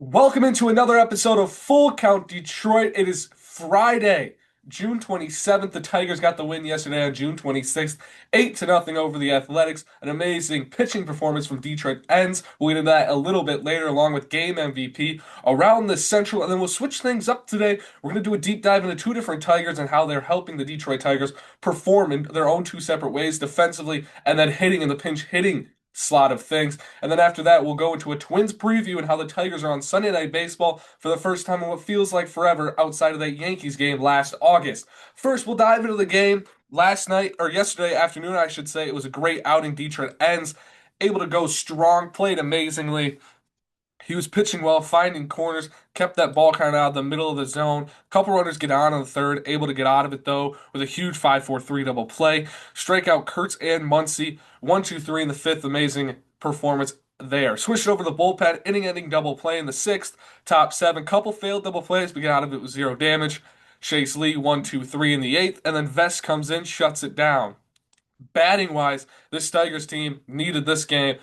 Welcome into another episode of Full Count Detroit. It is Friday, June 27th. The Tigers got the win yesterday on June 26th, 8-0 over the Athletics. An amazing pitching performance from Detroit ends. We'll get into that a little bit later, along with game MVP around the Central. And then we'll switch things up today. We're going to do a deep dive into two different Tigers and how they're helping the Detroit Tigers perform in their own two separate ways, defensively and then hitting in the pinch hitting slot of things. And then after that, we'll go into a Twins preview and how the Tigers are on Sunday Night Baseball for the first time in what feels like forever outside of that Yankees game last August. First, we'll dive into the game last night, or yesterday afternoon, I should say. It was a great outing. Detroit ends, able to go strong, played amazingly. He was pitching well, finding corners, kept that ball kind of out of the middle of the zone. Couple runners get on the third, able to get out of it though with a huge 5-4-3 double play. Strike out Kurtz and Muncy. 1-2-3 in the fifth. Amazing performance there. Switched over to the bullpen, inning-ending double play in the sixth. Top seven. Couple failed double plays, but get out of it with zero damage. Chase Lee 1-2-3 in the eighth, and then Vest comes in, shuts it down. Batting wise, this Tigers team needed this game.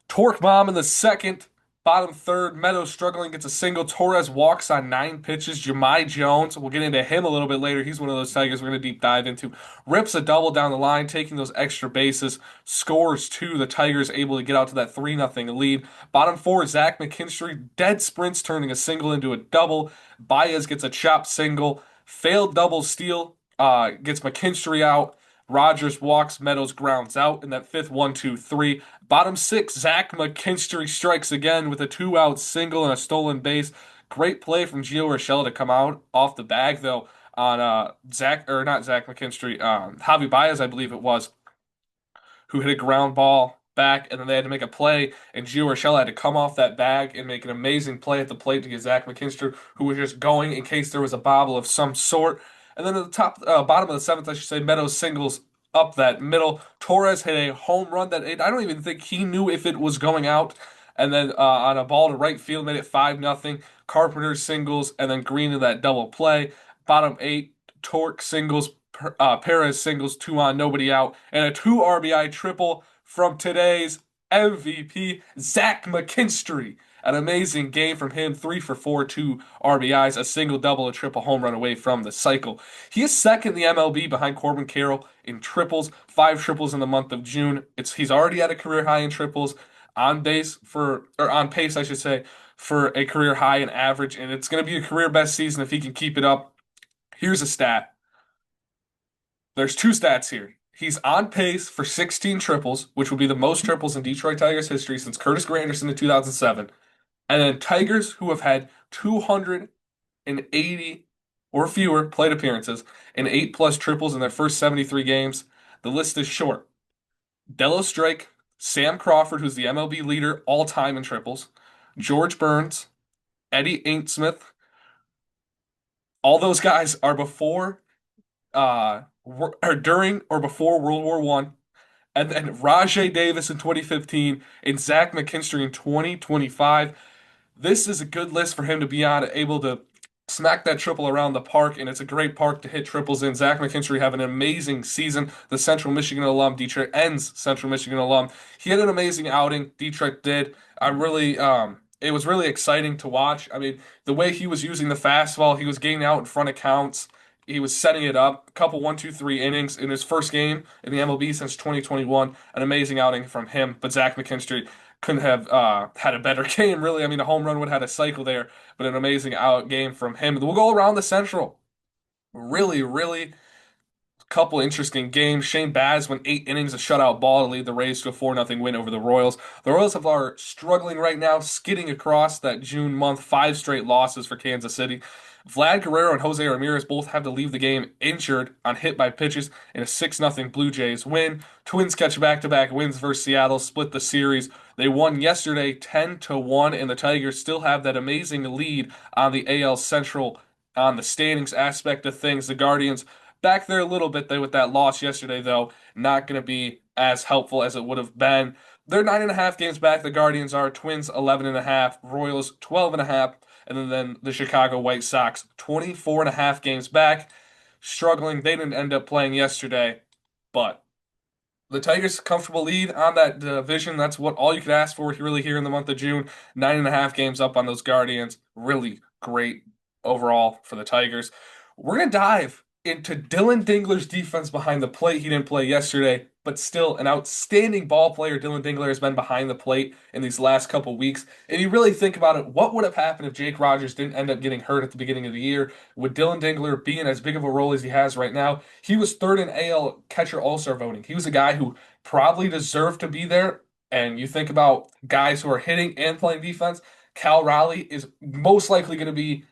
Torque bomb in the second. Bottom third, Meadows struggling, gets a single. Torres walks on 9 pitches. Jahmai Jones, we'll get into him a little bit later. He's one of those Tigers we're going to deep dive into. Rips a double down the line, taking those extra bases. Scores two. The Tigers able to get out to that 3-0 lead. Bottom four, Zach McKinstry, dead sprints, turning a single into a double. Baez gets a chop single. Failed double steal, gets McKinstry out. Rogers walks, Meadows grounds out in that fifth 1-2-3. Bottom six, Zach McKinstry strikes again with a two-out single and a stolen base. Great play from Gio Urshela to come out off the bag though on Zach or not Zach McKinstry, Javi Baez, I believe it was, who hit a ground ball back, and then they had to make a play, and Gio Urshela had to come off that bag and make an amazing play at the plate to get Zach McKinstry, who was just going in case there was a bobble of some sort. And then at the bottom of the seventh, I should say, Meadows singles up that middle. Torres hit a home run that I don't even think he knew if it was going out. And then on a ball to right field, made it 5-0. Carpenter singles, and then Green in that double play. Bottom eight, Torque singles, Perez singles, two on, nobody out, and a two RBI triple from today's MVP, Zach McKinstry. An amazing game from him, 3 for 4, two RBIs, a single, double, a triple home run away from the cycle. He is second in the MLB behind Corbin Carroll in triples, 5 triples in the month of June. He's already at a career high in triples, on pace, I should say, for a career high in average, and it's going to be a career best season if he can keep it up. Here's a stat. There's two stats here. He's on pace for 16 triples, which would be the most triples in Detroit Tigers history since Curtis Granderson in 2007. And then Tigers who have had 280 or fewer plate appearances and 8+ triples in their first 73 games. The list is short. Delos Drake, Sam Crawford, who's the MLB leader all time in triples, George Burns, Eddie Aintsmith. All those guys are before or during or before World War One, and then Rajay Davis in 2015 and Zach McKinstry in 2025. This is a good list for him to be on, able to smack that triple around the park, and it's a great park to hit triples in. Zach McKinstry having an amazing season. The Central Michigan alum, Detroit ends Central Michigan alum. He had an amazing outing. Detroit did. It was really exciting to watch. I mean, the way he was using the fastball, he was getting out in front of counts. He was setting it up. A couple 1-2-3 innings in his first game in the MLB since 2021. An amazing outing from him. But Zach McKinstry couldn't have had a better game, really. I mean, a home run would have had a cycle there, but an amazing out game from him. We'll go around the Central. Really, really couple interesting games. Shane Baz went 8 innings, a shutout ball to lead the Rays to a 4-0 win over the Royals. The Royals are struggling right now, skidding across that June month, 5 straight losses for Kansas City. Vlad Guerrero and Jose Ramirez both have to leave the game injured on hit by pitches in a 6-0 Blue Jays win. Twins catch back-to-back wins versus Seattle, split the series. They won yesterday 10-1, and the Tigers still have that amazing lead on the AL Central on the standings aspect of things. The Guardians back there a little bit there with that loss yesterday, though, not going to be as helpful as it would have been. They're 9.5 games back. The Guardians are. Twins 11.5, Royals 12.5, and then the Chicago White Sox 24.5 games back. Struggling. They didn't end up playing yesterday, but The Tigers' comfortable lead on that division. That's what all you could ask for really here in the month of June. 9.5 games up on those Guardians. Really great overall for the Tigers. We're going to dive into Dillon Dingler's defense behind the plate. He didn't play yesterday, but still an outstanding ball player. Dillon Dingler has been behind the plate in these last couple weeks. And you really think about it, what would have happened if Jake Rogers didn't end up getting hurt at the beginning of the year? With Dillon Dingler being as big of a role as he has right now, he was third in AL catcher all-star voting. He was a guy who probably deserved to be there. And you think about guys who are hitting and playing defense, Cal Raleigh is most likely going to be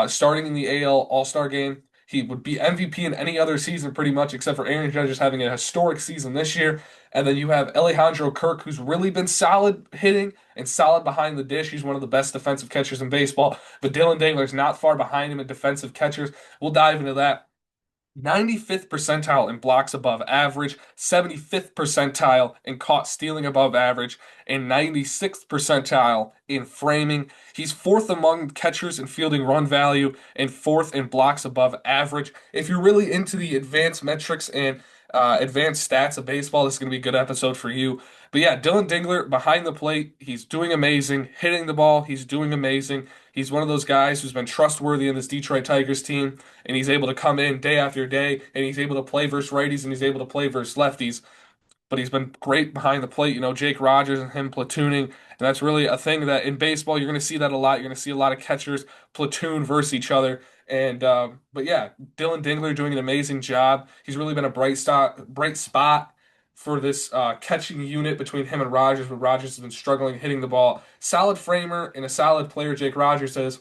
starting in the AL All-Star game. He would be MVP in any other season pretty much, except for Aaron Judge is having a historic season this year. And then you have Alejandro Kirk, who's really been solid hitting and solid behind the dish. He's one of the best defensive catchers in baseball. But Dillon Dingler's not far behind him in defensive catchers. We'll dive into that. 95th percentile in blocks above average, 75th percentile in caught stealing above average, and 96th percentile in framing. He's fourth among catchers in fielding run value and fourth in blocks above average. If you're really into the advanced metrics and advanced stats of baseball, this is going to be a good episode for you. But yeah, Dillon Dingler behind the plate, he's doing amazing. Hitting the ball, he's doing amazing. He's one of those guys who's been trustworthy in this Detroit Tigers team, and he's able to come in day after day, and he's able to play versus righties, and he's able to play versus lefties. But he's been great behind the plate. You know, Jake Rogers and him platooning, and that's really a thing that in baseball you're going to see that a lot. You're going to see a lot of catchers platoon versus each other. And but yeah, Dillon Dingler doing an amazing job. He's really been a bright spot for this catching unit between him and Rogers, but Rogers has been struggling hitting the ball. Solid framer and a solid player, Jake Rogers says.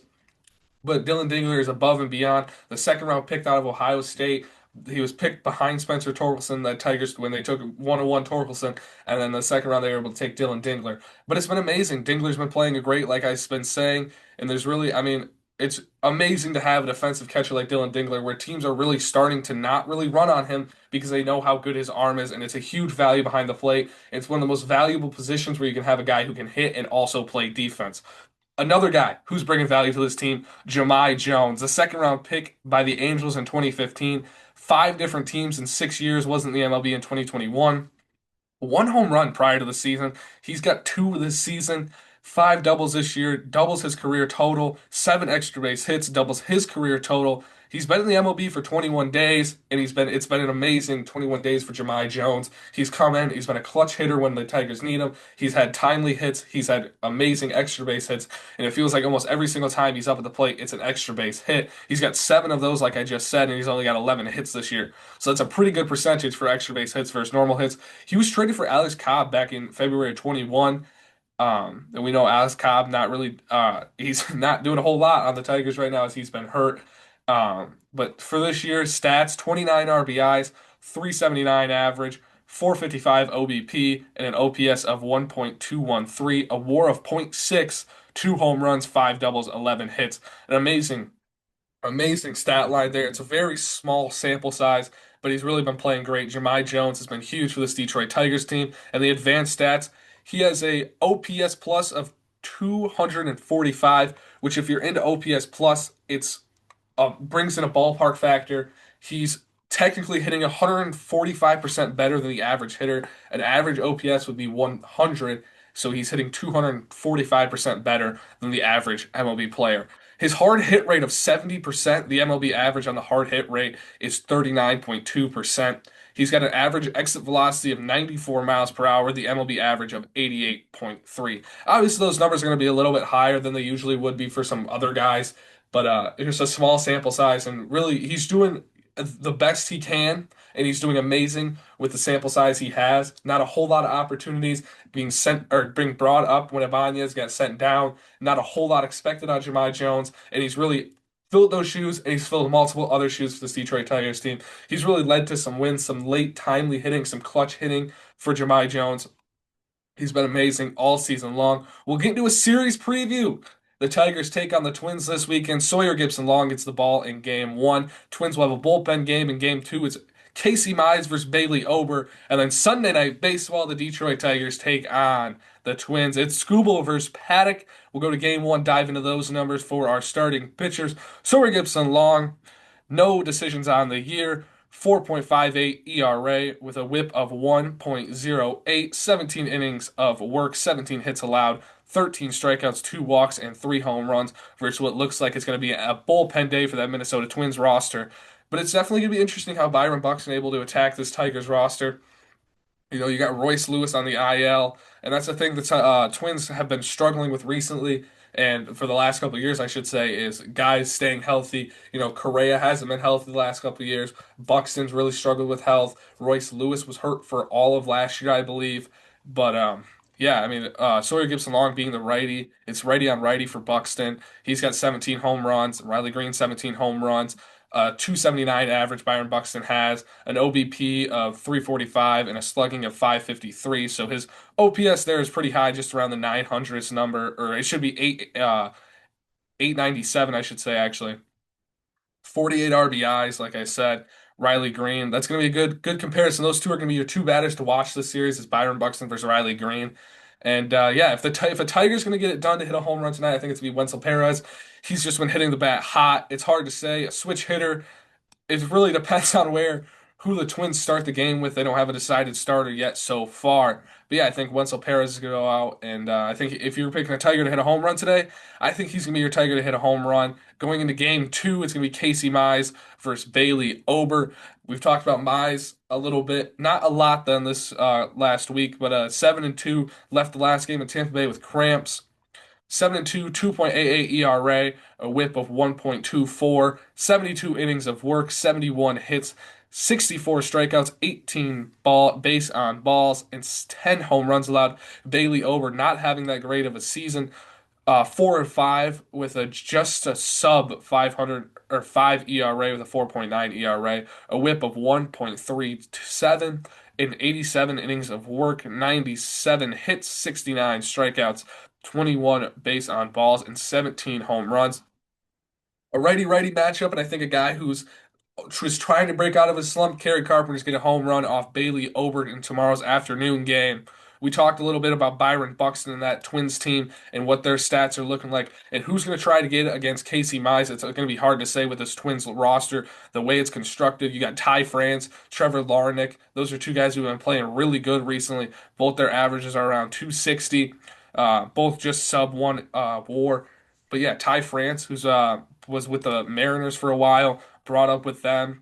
But Dillon Dingler is above and beyond. The second round picked out of Ohio State. He was picked behind Spencer Torkelson, the Tigers, when they took 101 Torkelson. And then the second round, they were able to take Dillon Dingler. But it's been amazing. Dingler's been playing a great, like I've been saying. And there's really, I mean, it's amazing to have a defensive catcher like Dillon Dingler where teams are really starting to not really run on him because they know how good his arm is. And it's a huge value behind the plate. It's one of the most valuable positions where you can have a guy who can hit and also play defense. Another guy who's bringing value to this team, Jahmai Jones, the second round pick by the Angels in 2015. Five different teams in 6 years, wasn't the MLB in 2021. One home run prior to the season. He's got two this season, five doubles this year, doubles his career total, seven extra base hits, doubles his career total. He's been in the MLB for 21 days, and it's been an amazing 21 days for Jahmai Jones. He's come in, he's been a clutch hitter when the Tigers need him. He's had timely hits, he's had amazing extra base hits, and it feels like almost every single time he's up at the plate, it's an extra base hit. He's got seven of those, like I just said, and he's only got 11 hits this year. So that's a pretty good percentage for extra base hits versus normal hits. He was traded for Alex Cobb back in February of 21. And we know Alex Cobb not really he's not doing a whole lot on the Tigers right now as he's been hurt. But for this year, stats 29 RBIs, 379 average, 455 OBP, and an OPS of 1.213, a WAR of .6, two home runs, five doubles, 11 hits. An amazing stat line there. It's a very small sample size, but he's really been playing great. Jahmai Jones has been huge for this Detroit Tigers team. And the advanced stats, he has a OPS plus of 245, which if you're into OPS plus, it's brings in a ballpark factor. He's technically hitting 145% better than the average hitter. An average OPS would be 100, so he's hitting 245% better than the average MLB player. His hard hit rate of 70%, the MLB average on the hard hit rate is 39.2%. He's got an average exit velocity of 94 miles per hour, the MLB average of 88.3. Obviously, those numbers are going to be a little bit higher than they usually would be for some other guys, but it's just a small sample size, and really, he's doing the best he can, and he's doing amazing with the sample size he has. Not a whole lot of opportunities being sent or being brought up when Ibanez got sent down. Not a whole lot expected on Jahmai Jones, and he's really filled those shoes, and he's filled multiple other shoes for this Detroit Tigers team. He's really led to some wins, some late timely hitting, some clutch hitting for Jahmai Jones. He's been amazing all season long. We'll get into a series preview. The Tigers take on the Twins this weekend. Sawyer Gipson-Long gets the ball in game one. Twins will have a bullpen game in game two. It's Casey Mize versus Bailey Ober. And then Sunday Night Baseball, the Detroit Tigers take on the Twins. It's Skubal versus Paddock. We'll go to game one, dive into those numbers for our starting pitchers. Sawyer Gipson-Long, no decisions on the year. 4.58 ERA with a whip of 1.08, 17 innings of work, 17 hits allowed, 13 strikeouts, 2 walks, and 3 home runs versus what looks like it's going to be a bullpen day for that Minnesota Twins roster. But it's definitely going to be interesting how Byron Buxton able to attack this Tigers roster. You got Royce Lewis on the IL, and that's the thing that Twins have been struggling with recently, and for the last couple of years, I should say, is guys staying healthy. Correa hasn't been healthy the last couple of years. Buxton's really struggled with health. Royce Lewis was hurt for all of last year, I believe. But yeah, I mean, Sawyer Gibson-Long being the righty, it's righty on righty for Buxton. He's got 17 home runs. Riley Green 17 home runs. 279 average Byron Buxton has, an OBP of 345 and a slugging of 553. So his OPS there is pretty high, just around the 900th number, or it should be 897, I should say, actually. 48 RBIs, like I said. Riley Green. That's going to be a good comparison. Those two are going to be your two batters to watch this series is Byron Buxton versus Riley Green. And yeah, if a Tiger's going to get it done to hit a home run tonight, I think it's going to be Wenzel Perez. He's just been hitting the bat hot. It's hard to say. A switch hitter, it really depends on who the Twins start the game with. They don't have a decided starter yet so far. But yeah, I think Wenzel Perez is going to go out, and I think if you're picking a Tiger to hit a home run today, I think he's going to be your Tiger to hit a home run. Going into game two, it's going to be Casey Mize versus Bailey Ober. We've talked about Mize a little bit, not a lot then this last week, but 7-2 left the last game in Tampa Bay with cramps. 7-2, 2.88 ERA, a whip of 1.24, 72 innings of work, 71 hits, 64 strikeouts, 18 base on balls, and 10 home runs allowed. Bailey Ober not having that great of a season. 4-5 with just a sub 500 or 5 ERA with a 4.9 ERA, a whip of 1.37 in 87 innings of work, 97 hits, 69 strikeouts, 21 base on balls, and 17 home runs. A righty-righty matchup, and I think a guy who's was trying to break out of his slump. Kerry Carpenter's get a home run off Bailey Ober in tomorrow's afternoon game. We talked a little bit about Byron Buxton and that Twins team and what their stats are looking like, and who's going to try to get it against Casey Mize. It's going to be hard to say with this Twins roster, the way it's constructed. You got Ty France, Trevor Larnach. Those are two guys who have been playing really good recently. Both their averages are around 260, both just sub one WAR. But yeah, Ty France, who's was with the Mariners for a while, brought up with them.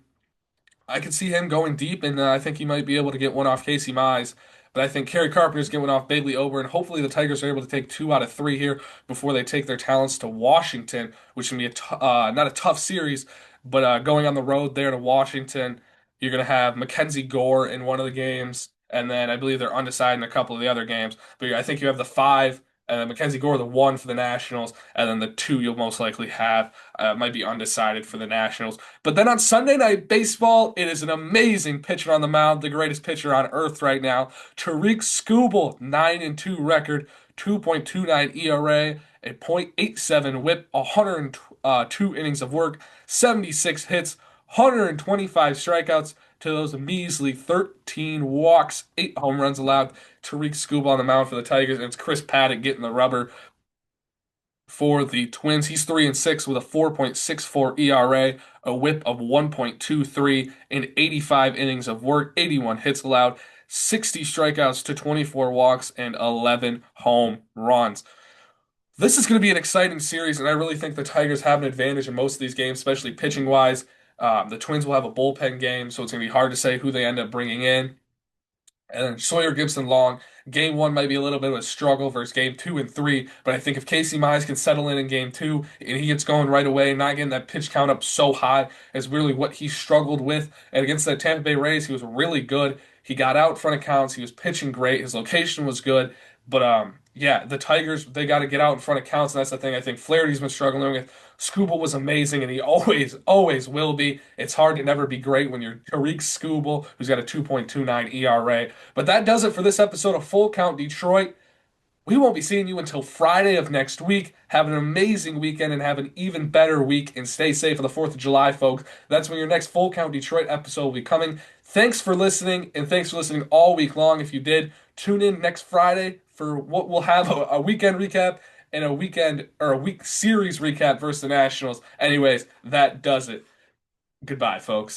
I could see him going deep, and I think he might be able to get one off Casey Mize. But I think Kerry Carpenter's getting one off Bailey Ober, and hopefully the Tigers are able to take 2 out of 3 here before they take their talents to Washington, which can be not a tough series, but going on the road there to Washington, you're going to have Mackenzie Gore in one of the games, and then I believe they're undecided in a couple of the other games. But I think you have the 5, and then Mackenzie Gore the 1 for the Nationals, and then the 2 you'll most likely have might be undecided for the Nationals. But then on Sunday Night Baseball, it is an amazing pitcher on the mound, the greatest pitcher on earth right now. Tariq Skubal, 9-2 record, 2.29 ERA, a .87 whip, 102 innings of work, 76 hits, 125 strikeouts to those measly 13 walks, 8 home runs allowed. Tariq Skubal on the mound for the Tigers, and it's Chris Paddock getting the rubber for the Twins. He's 3-6 with a 4.64 ERA, a whip of 1.23 in 85 innings of work, 81 hits allowed, 60 strikeouts to 24 walks, and 11 home runs. This is going to be an exciting series, and I really think the Tigers have an advantage in most of these games, especially pitching wise. The Twins will have a bullpen game, so it's going to be hard to say who they end up bringing in. And then Sawyer Gibson-Long, game one might be a little bit of a struggle versus game 2 and 3, but I think if Casey Mize can settle in game two and he gets going right away, not getting that pitch count up so high is really what he struggled with. And against the Tampa Bay Rays, he was really good. He got out in front of counts. He was pitching great. His location was good. But yeah, the Tigers, they got to get out in front of counts, and that's the thing I think Flaherty's been struggling with. Skubal was amazing, and he always will be. It's hard to never be great when you're Tariq Skubal, who's got a 2.29 ERA. But that does it for this episode of Full Count Detroit. We won't be seeing you until Friday of next week. Have an amazing weekend and have an even better week. And stay safe for the 4th of July, folks. That's when your next Full Count Detroit episode will be coming. Thanks for listening, and thanks for listening all week long. If you did, tune in next Friday for what we'll have a weekend recap and a week series recap versus the Nationals. Anyways, that does it. Goodbye, folks.